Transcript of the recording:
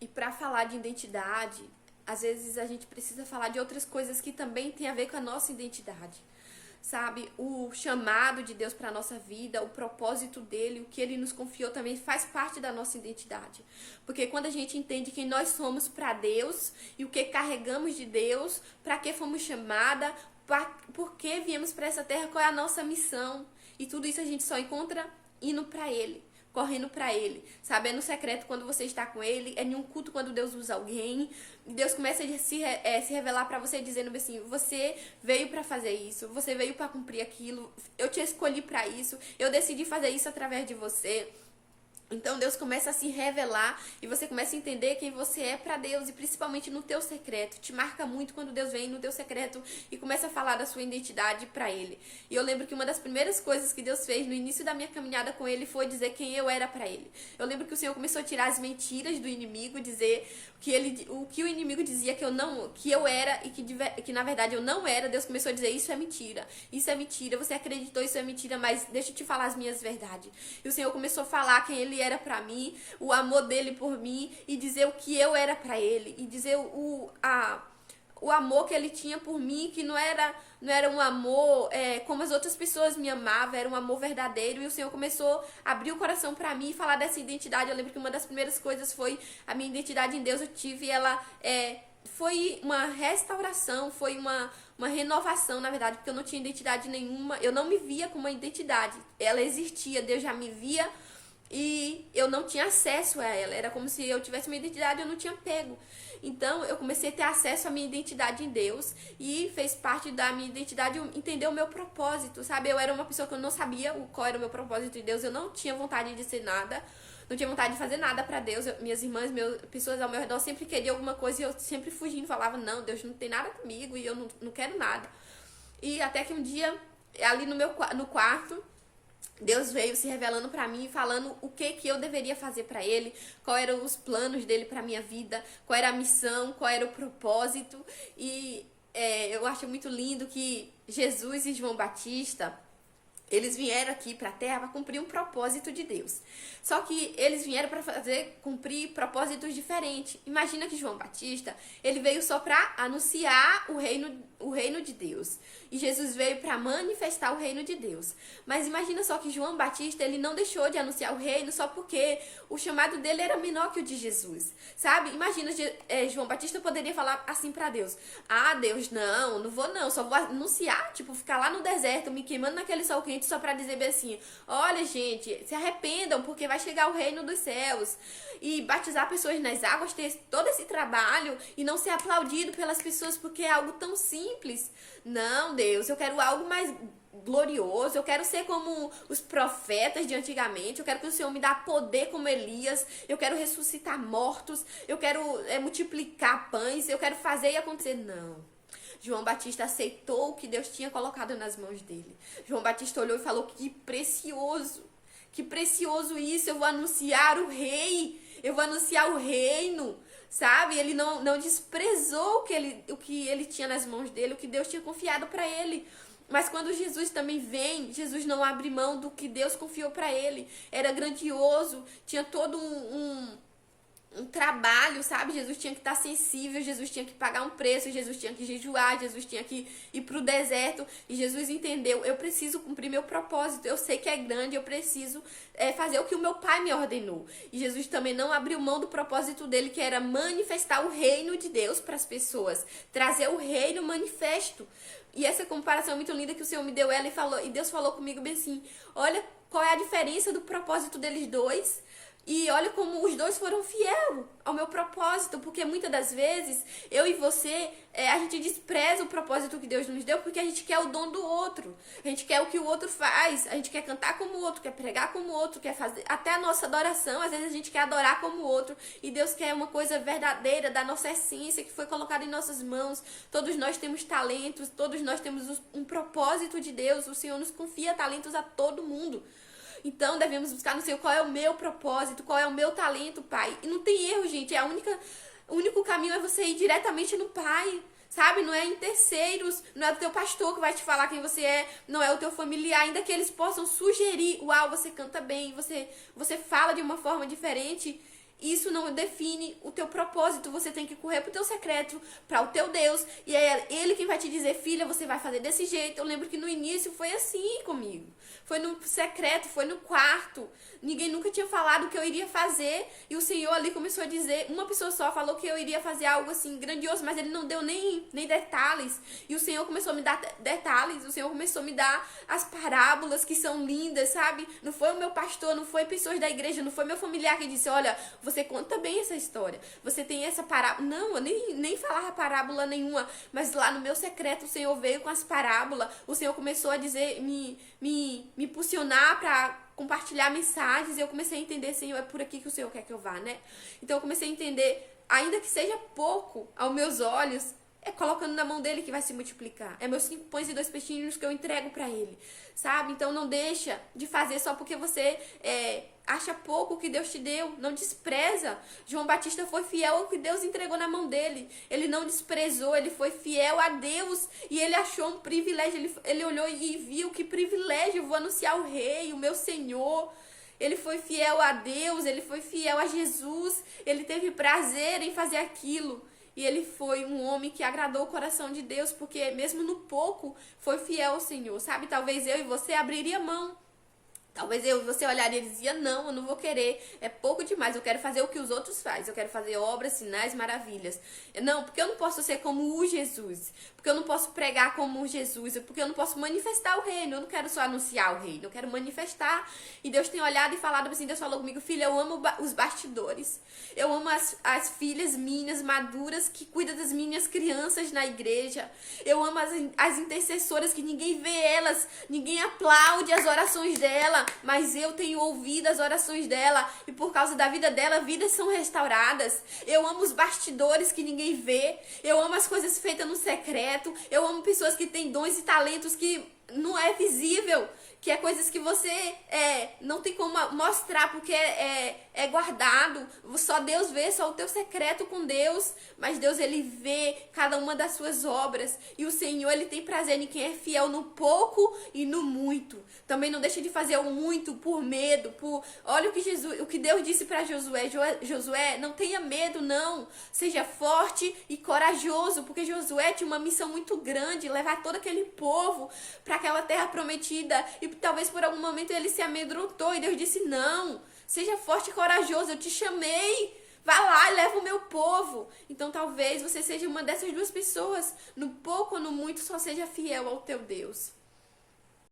E para falar de identidade, às vezes a gente precisa falar de outras coisas que também tem a ver com a nossa identidade. Sabe, o chamado de Deus para a nossa vida, o propósito dele, o que ele nos confiou também faz parte da nossa identidade. Porque quando a gente entende quem nós somos para Deus e o que carregamos de Deus, para que fomos chamada, por que viemos para essa terra, qual é a nossa missão, e tudo isso a gente só encontra indo para ele, correndo para ele, sabe? É no secreto quando você está com ele, é em um culto quando Deus usa alguém, Deus começa a se revelar para você dizendo assim, você veio para fazer isso, você veio para cumprir aquilo, eu te escolhi para isso, eu decidi fazer isso através de você. Então Deus começa a se revelar e você começa a entender quem você é para Deus, e principalmente no teu secreto. Te marca muito quando Deus vem no teu secreto e começa a falar da sua identidade para ele. E eu lembro que uma das primeiras coisas que Deus fez no início da minha caminhada com ele foi dizer quem eu era para ele. Eu lembro que o Senhor começou a tirar as mentiras do inimigo, dizer o que o inimigo dizia que eu era e que na verdade eu não era. Deus começou a dizer, isso é mentira, você acreditou, isso é mentira, mas deixa eu te falar as minhas verdades. E o Senhor começou a falar quem ele era pra mim, o amor dele por mim, e dizer o que eu era pra ele, e dizer o amor que ele tinha por mim, que não era um amor como as outras pessoas me amavam, era um amor verdadeiro. E o Senhor começou a abrir o coração pra mim e falar dessa identidade. Eu lembro que uma das primeiras coisas foi a minha identidade em Deus. Eu tive ela foi uma restauração, foi uma renovação, na verdade, porque eu não tinha identidade nenhuma, eu não me via com uma identidade, ela existia, Deus já me via e eu não tinha acesso a ela, era como se eu tivesse uma identidade e eu não tinha pego. Então eu comecei a ter acesso à minha identidade em Deus, e fez parte da minha identidade entender o meu propósito, sabe? Eu era uma pessoa que eu não sabia qual era o meu propósito em Deus, eu não tinha vontade de ser nada, não tinha vontade de fazer nada pra Deus. Minhas irmãs, pessoas ao meu redor sempre queriam alguma coisa e eu sempre fugindo, falava, não, Deus não tem nada comigo e eu não quero nada. E até que um dia, ali no quarto, Deus veio se revelando pra mim, falando o que eu deveria fazer pra ele, qual eram os planos dele pra minha vida, qual era a missão, qual era o propósito. E eu acho muito lindo que Jesus e João Batista, eles vieram aqui para a Terra para cumprir um propósito de Deus. Só que eles vieram para cumprir propósitos diferentes. Imagina que João Batista, ele veio só para anunciar o reino de Deus. E Jesus veio para manifestar o reino de Deus. Mas imagina só que João Batista, ele não deixou de anunciar o reino só porque o chamado dele era menor que o de Jesus. Sabe? Imagina, João Batista poderia falar assim para Deus, ah, Deus, não vou não, só vou anunciar, tipo, ficar lá no deserto, me queimando naquele sol quente, só pra dizer bem assim, olha gente, se arrependam porque vai chegar o reino dos céus. E batizar pessoas nas águas, ter todo esse trabalho e não ser aplaudido pelas pessoas porque é algo tão simples. Não, Deus, eu quero algo mais glorioso, eu quero ser como os profetas de antigamente, eu quero que o Senhor me dê poder como Elias, eu quero ressuscitar mortos, eu quero multiplicar pães, eu quero fazer e acontecer. Não. João Batista aceitou o que Deus tinha colocado nas mãos dele. João Batista olhou e falou, que precioso isso, eu vou anunciar o rei, eu vou anunciar o reino, sabe? Ele não desprezou o que ele tinha nas mãos dele, o que Deus tinha confiado para ele. Mas quando Jesus também vem, Jesus não abre mão do que Deus confiou para ele. Era grandioso, tinha todo um trabalho, sabe? Jesus tinha que estar sensível, Jesus tinha que pagar um preço, Jesus tinha que jejuar, Jesus tinha que ir pro deserto. E Jesus entendeu, eu preciso cumprir meu propósito, eu sei que é grande, eu preciso fazer o que o meu pai me ordenou. E Jesus também não abriu mão do propósito dele, que era manifestar o reino de Deus para as pessoas, trazer o reino manifesto. E essa comparação é muito linda que o Senhor me deu ela e Deus falou comigo bem assim, olha qual é a diferença do propósito deles dois. E olha como os dois foram fiéis ao meu propósito, porque muitas das vezes, eu e você, a gente despreza o propósito que Deus nos deu porque a gente quer o dom do outro. A gente quer o que o outro faz, a gente quer cantar como o outro, quer pregar como o outro, quer fazer até a nossa adoração, às vezes a gente quer adorar como o outro. E Deus quer uma coisa verdadeira da nossa essência que foi colocada em nossas mãos. Todos nós temos talentos, todos nós temos um propósito de Deus. O Senhor nos confia talentos a todo mundo. Então devemos buscar no Senhor qual é o meu propósito, qual é o meu talento, Pai. E não tem erro, gente. O único caminho é você ir diretamente no Pai. Sabe? Não é em terceiros, não é o teu pastor que vai te falar quem você é, não é o teu familiar, ainda que eles possam sugerir, uau, você canta bem, você fala de uma forma diferente. isso não define o teu propósito. Você tem que correr pro teu secreto, para o teu Deus, e é ele quem vai te dizer, filha, você vai fazer desse jeito. Eu lembro que no início foi assim comigo. Foi no secreto, foi no quarto. Ninguém nunca tinha falado o que eu iria fazer, e o Senhor ali começou a dizer, uma pessoa só falou que eu iria fazer algo assim grandioso, mas ele não deu nem detalhes. E o Senhor começou a me dar detalhes, o Senhor começou a me dar as parábolas que são lindas, sabe? Não foi o meu pastor, não foi pessoas da igreja, não foi meu familiar que disse, olha, você conta bem essa história, você tem essa parábola. Não, eu nem falava parábola nenhuma, mas lá no meu secreto o Senhor veio com as parábolas, o Senhor começou a dizer, me impulsionar para compartilhar mensagens, e eu comecei a entender, Senhor, é por aqui que o Senhor quer que eu vá, né? Então eu comecei a entender, ainda que seja pouco aos meus olhos, é colocando na mão dele que vai se multiplicar. É meus 5 pães e 2 peixinhos que eu entrego para ele, sabe? Então não deixa de fazer só porque você acha pouco o que Deus te deu. Não despreza. João Batista foi fiel ao que Deus entregou na mão dele. Ele não desprezou, ele foi fiel a Deus. E ele achou um privilégio. Ele olhou e viu que privilégio, vou anunciar o rei, o meu Senhor. Ele foi fiel a Deus, ele foi fiel a Jesus. Ele teve prazer em fazer aquilo. E ele foi um homem que agradou o coração de Deus, porque mesmo no pouco foi fiel ao Senhor, sabe? Talvez eu e você abriria mão. Talvez eu e você olharia e dizia, não, eu não vou querer, é pouco demais, eu quero fazer o que os outros fazem, eu quero fazer obras, sinais, maravilhas. Não, porque eu não posso ser como o Jesus, porque eu não posso pregar como o Jesus, porque eu não posso manifestar o reino, eu não quero só anunciar o reino, eu quero manifestar. E Deus tem olhado e falado assim, Deus falou comigo, filha, eu amo os bastidores, eu amo as filhas minhas maduras que cuidam das minhas crianças na igreja, eu amo as intercessoras que ninguém vê elas, ninguém aplaude as orações dela, mas eu tenho ouvido as orações dela, e por causa da vida dela, vidas são restauradas. Eu amo os bastidores que ninguém vê, eu amo as coisas feitas no secreto, eu amo pessoas que têm dons e talentos que não é visível, que é coisas que você não tem como mostrar, porque é guardado, só Deus vê, só o teu secreto com Deus, mas Deus, ele vê cada uma das suas obras, e o Senhor, ele tem prazer em quem é fiel no pouco e no muito. Também não deixa de fazer o muito por medo, olha o que Deus disse para Josué, Josué, não tenha medo não, seja forte e corajoso, porque Josué tinha uma missão muito grande, levar todo aquele povo para aquela terra prometida, e talvez por algum momento ele se amedrontou, e Deus disse, não, seja forte e corajoso, eu te chamei, vá lá e leva o meu povo. Então talvez você seja uma dessas duas pessoas, no pouco ou no muito, só seja fiel ao teu Deus.